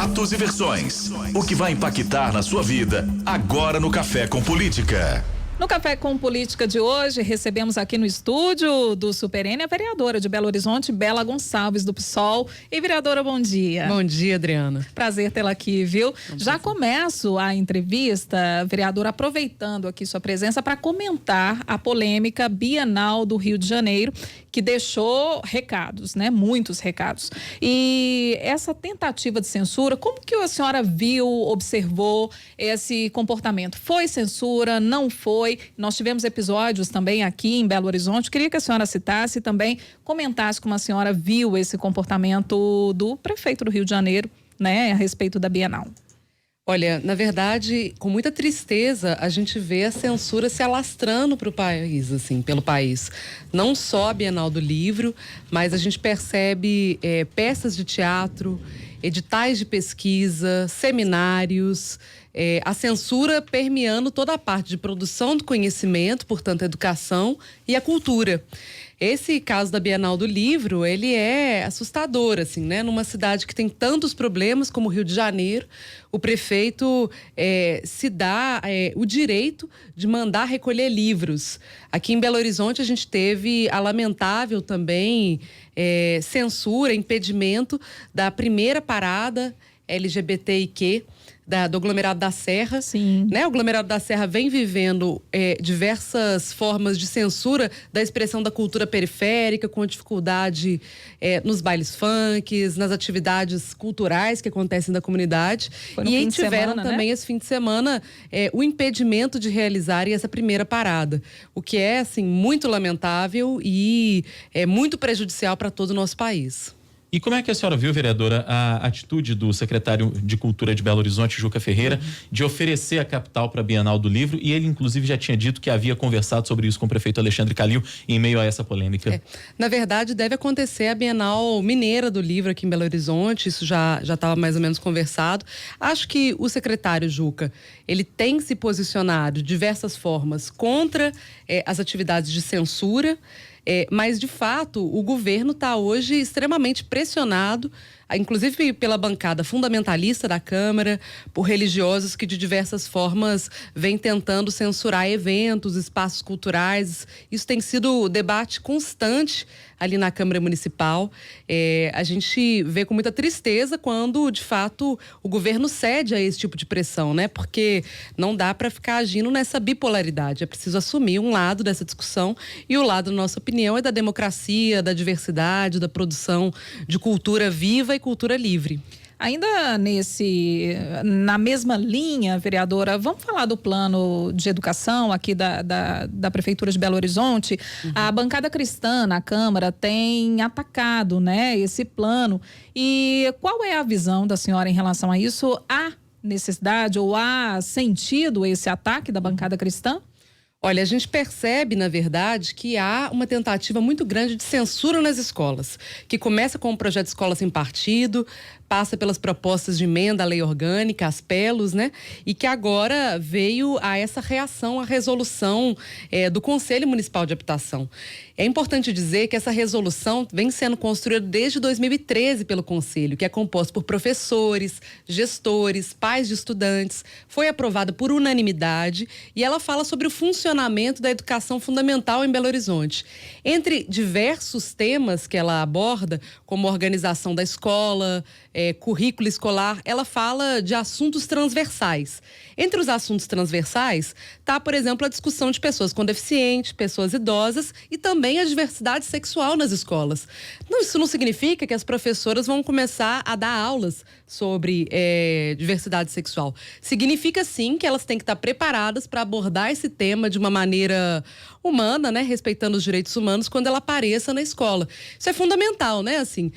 fatos e versões. O que vai impactar na sua vida agora no Café com Política. No Café com Política de hoje, recebemos aqui no estúdio do Super N a vereadora de Belo Horizonte, Bela Gonçalves, do PSOL. E vereadora, bom dia. Bom dia, Adriana. Prazer tê-la aqui, viu? Já começo a entrevista, vereadora, aproveitando aqui sua presença para comentar a polêmica Bienal do Rio de Janeiro, que deixou recados, né? Muitos recados. E essa tentativa de censura, como que a senhora viu, observou esse comportamento? Foi censura? Não foi? Nós tivemos episódios também aqui em Belo Horizonte. Queria que a senhora citasse e também comentasse como a senhora viu esse comportamento do prefeito do Rio de Janeiro, né? A respeito da Bienal. Olha, na verdade, com muita tristeza, a gente vê a censura se alastrando para o país, assim, pelo país. Não só a Bienal do Livro, mas a gente percebe peças de teatro, editais de pesquisa, seminários, a censura permeando toda a parte de produção do conhecimento, portanto, a educação e a cultura. Esse caso da Bienal do Livro, ele é assustador, assim, né? Numa cidade que tem tantos problemas como o Rio de Janeiro, o prefeito se dá o direito de mandar recolher livros. Aqui em Belo Horizonte a gente teve a lamentável também censura, impedimento da primeira parada LGBTIQ do aglomerado da Serra. Sim. Né? O aglomerado da Serra vem vivendo diversas formas de censura da expressão da cultura periférica, com dificuldade nos bailes funks, nas atividades culturais que acontecem da comunidade. E aí tiveram também, esse fim de semana, o impedimento de realizarem essa primeira parada, o que é, assim, muito lamentável e muito prejudicial para todo o nosso país. E como é que a senhora viu, vereadora, a atitude do secretário de Cultura de Belo Horizonte, Juca Ferreira, de oferecer a capital para a Bienal do Livro? E ele, inclusive, já tinha dito que havia conversado sobre isso com o prefeito Alexandre Calil em meio a essa polêmica. Na verdade, deve acontecer a Bienal Mineira do Livro aqui em Belo Horizonte, isso já estava mais ou menos conversado. Acho que o secretário Juca, ele tem se posicionado de diversas formas contra as atividades de censura, mas, de fato, o governo está hoje extremamente pressionado, inclusive pela bancada fundamentalista da Câmara, por religiosos que de diversas formas vêm tentando censurar eventos, espaços culturais. Isso tem sido debate constante ali na Câmara Municipal. A gente vê com muita tristeza quando, de fato, o governo cede a esse tipo de pressão, né? Porque não dá para ficar agindo nessa bipolaridade. É preciso assumir um lado dessa discussão e o lado, na nossa opinião, é da democracia, da diversidade, da produção de cultura viva e cultura livre. Ainda na mesma linha, vereadora, vamos falar do plano de educação aqui da Prefeitura de Belo Horizonte. A bancada cristã na Câmara tem atacado, né, esse plano. E qual é a visão da senhora em relação a isso? Há necessidade ou há sentido esse ataque da bancada cristã? Olha, a gente percebe, na verdade, que há uma tentativa muito grande de censura nas escolas, que começa com o projeto Escola Sem Partido, passa pelas propostas de emenda à lei orgânica, as PELOS, né? E que agora veio a essa reação à resolução do Conselho Municipal de Habitação. É importante dizer que essa resolução vem sendo construída desde 2013 pelo Conselho, que é composto por professores, gestores, pais de estudantes, foi aprovada por unanimidade e ela fala sobre o funcionamento da educação fundamental em Belo Horizonte. Entre diversos temas que ela aborda, como a organização da escola, currículo escolar, ela fala de assuntos transversais. Entre os assuntos transversais está, por exemplo, a discussão de pessoas com deficiência, pessoas idosas e também a diversidade sexual nas escolas. Isso não significa que as professoras vão começar a dar aulas sobre diversidade sexual. Significa, sim, que elas têm que estar preparadas para abordar esse tema de uma maneira humana, né, respeitando os direitos humanos quando ela apareça na escola. Isso é fundamental, né? Assim,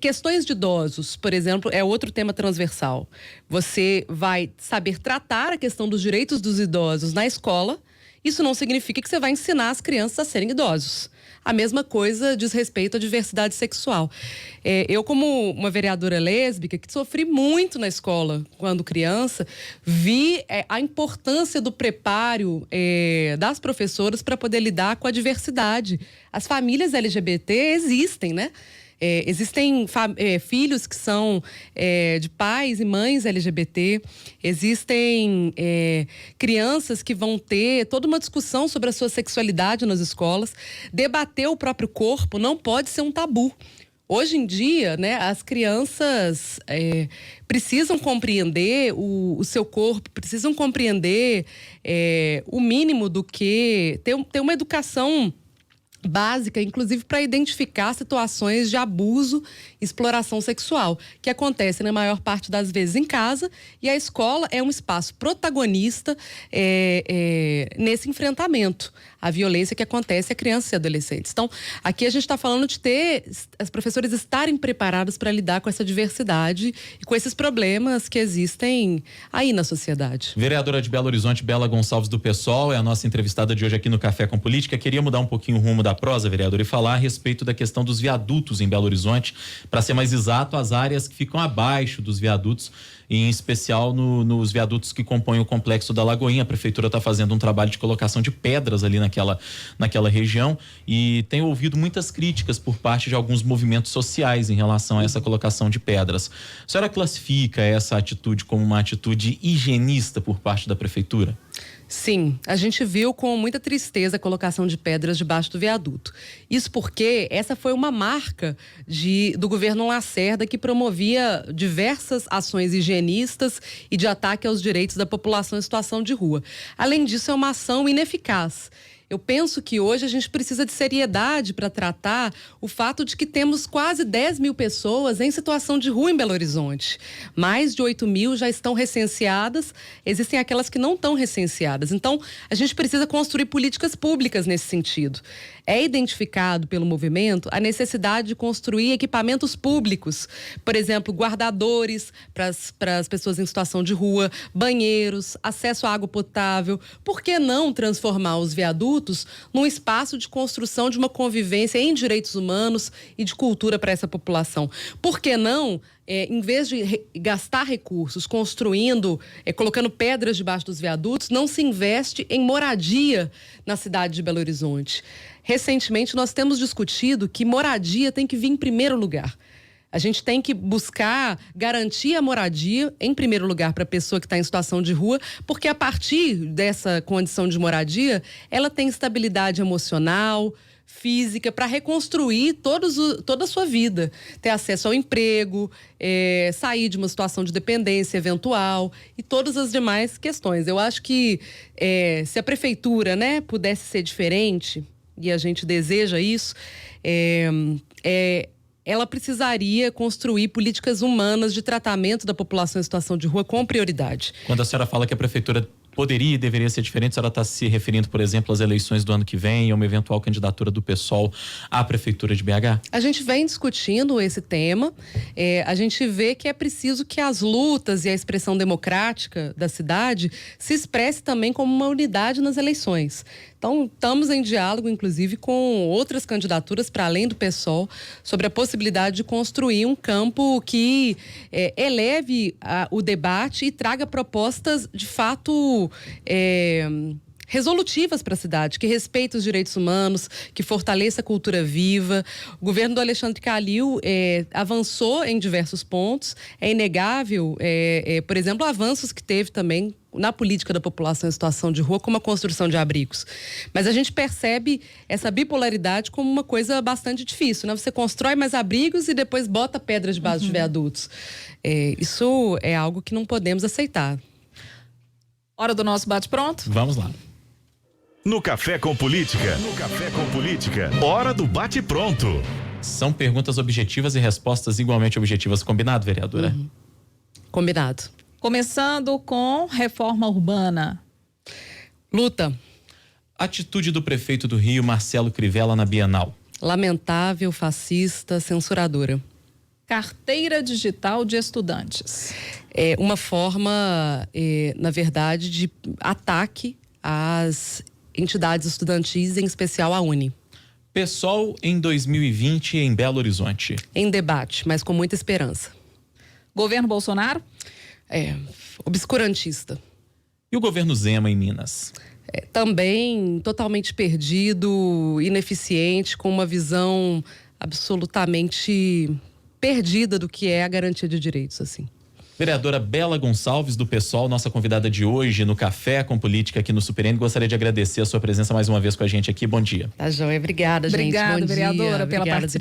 questões de idosos, por exemplo, é outro tema transversal. Você vai saber tratar a questão dos direitos dos idosos na escola. Isso não significa que você vai ensinar as crianças a serem idosos. A mesma coisa diz respeito à diversidade sexual. Eu, como uma vereadora lésbica, que sofri muito na escola quando criança, vi a importância do preparo das professoras para poder lidar com a diversidade. As famílias LGBT existem, né? Existem filhos que são de pais e mães LGBT, existem crianças que vão ter toda uma discussão sobre a sua sexualidade nas escolas. Debater o próprio corpo não pode ser um tabu. Hoje em dia, né, as crianças precisam compreender o seu corpo, precisam compreender o mínimo do que ter uma educação básica, inclusive para identificar situações de abuso e exploração sexual, que acontece na maior parte das vezes em casa, e a escola é um espaço protagonista nesse enfrentamento à violência que acontece a crianças e adolescentes. Então, aqui a gente está falando de ter as professoras estarem preparadas para lidar com essa diversidade e com esses problemas que existem aí na sociedade. Vereadora de Belo Horizonte, Bela Gonçalves do PSOL, é a nossa entrevistada de hoje aqui no Café com Política. Queria mudar um pouquinho o rumo da prosa, vereadora, e falar a respeito da questão dos viadutos em Belo Horizonte. Para ser mais exato, as áreas que ficam abaixo dos viadutos, em especial nos viadutos que compõem o complexo da Lagoinha. A prefeitura está fazendo um trabalho de colocação de pedras ali naquela região, e tem ouvido muitas críticas por parte de alguns movimentos sociais em relação a essa colocação de pedras. A senhora classifica essa atitude como uma atitude higienista por parte da prefeitura? Sim, a gente viu com muita tristeza a colocação de pedras debaixo do viaduto. Isso porque essa foi uma marca do governo Lacerda, que promovia diversas ações higienistas e de ataque aos direitos da população em situação de rua. Além disso, é uma ação ineficaz. Eu penso que hoje a gente precisa de seriedade para tratar o fato de que temos quase 10 mil pessoas em situação de rua em Belo Horizonte. Mais de 8 mil já estão recenseadas, existem aquelas que não estão recenseadas. Então, a gente precisa construir políticas públicas nesse sentido. É identificado pelo movimento a necessidade de construir equipamentos públicos, por exemplo, guardadores para as pessoas em situação de rua, banheiros, acesso à água potável. Por que não transformar os viadutos num espaço de construção de uma convivência em direitos humanos e de cultura para essa população? Por que não, em vez de gastar recursos construindo, colocando pedras debaixo dos viadutos, não se investe em moradia na cidade de Belo Horizonte? Recentemente, nós temos discutido que moradia tem que vir em primeiro lugar. A gente tem que buscar garantir a moradia, em primeiro lugar, para a pessoa que está em situação de rua, porque a partir dessa condição de moradia, ela tem estabilidade emocional, física, para reconstruir toda a sua vida. Ter acesso ao emprego, sair de uma situação de dependência eventual e todas as demais questões. Eu acho que se a prefeitura, né, pudesse ser diferente, e a gente deseja isso, ela precisaria construir políticas humanas de tratamento da população em situação de rua com prioridade. Quando a senhora fala que a prefeitura poderia e deveria ser diferente, a senhora está se referindo, por exemplo, às eleições do ano que vem, a uma eventual candidatura do PSOL à prefeitura de BH? A gente vem discutindo esse tema. A gente vê que é preciso que as lutas e a expressão democrática da cidade se expresse também como uma unidade nas eleições. Então, estamos em diálogo, inclusive, com outras candidaturas para além do PSOL, sobre a possibilidade de construir um campo que eleve o debate e traga propostas, de fato, resolutivas para a cidade, que respeite os direitos humanos, que fortaleça a cultura viva. O governo do Alexandre Calil avançou em diversos pontos. É inegável, por exemplo, avanços que teve também na política da população em situação de rua, como a construção de abrigos. Mas a gente percebe essa bipolaridade como uma coisa bastante difícil, né? Você constrói mais abrigos e depois bota pedras debaixo de viadutos. Isso é algo que não podemos aceitar. Hora do nosso bate-pronto? Vamos lá. No Café com Política. No Café com Política. Hora do bate-pronto. São perguntas objetivas e respostas igualmente objetivas. Combinado, vereadora? Combinado. Começando com reforma urbana. Luta. Atitude do prefeito do Rio, Marcelo Crivella, na Bienal. Lamentável, fascista, censuradora. Carteira digital de estudantes. É uma forma, na verdade, de ataque às entidades estudantis, em especial à UNE. PSOL em 2020 em Belo Horizonte. Em debate, mas com muita esperança. Governo Bolsonaro? Obscurantista. E o governo Zema em Minas? Também totalmente perdido, ineficiente, com uma visão absolutamente perdida do que é a garantia de direitos, assim. Vereadora Bela Gonçalves, do PSOL, nossa convidada de hoje no Café com Política aqui no Super N. Gostaria de agradecer a sua presença mais uma vez com a gente aqui. Bom dia. Tá joia, obrigada, gente. Obrigada, Bom dia. vereadora, pela Obrigada, participação.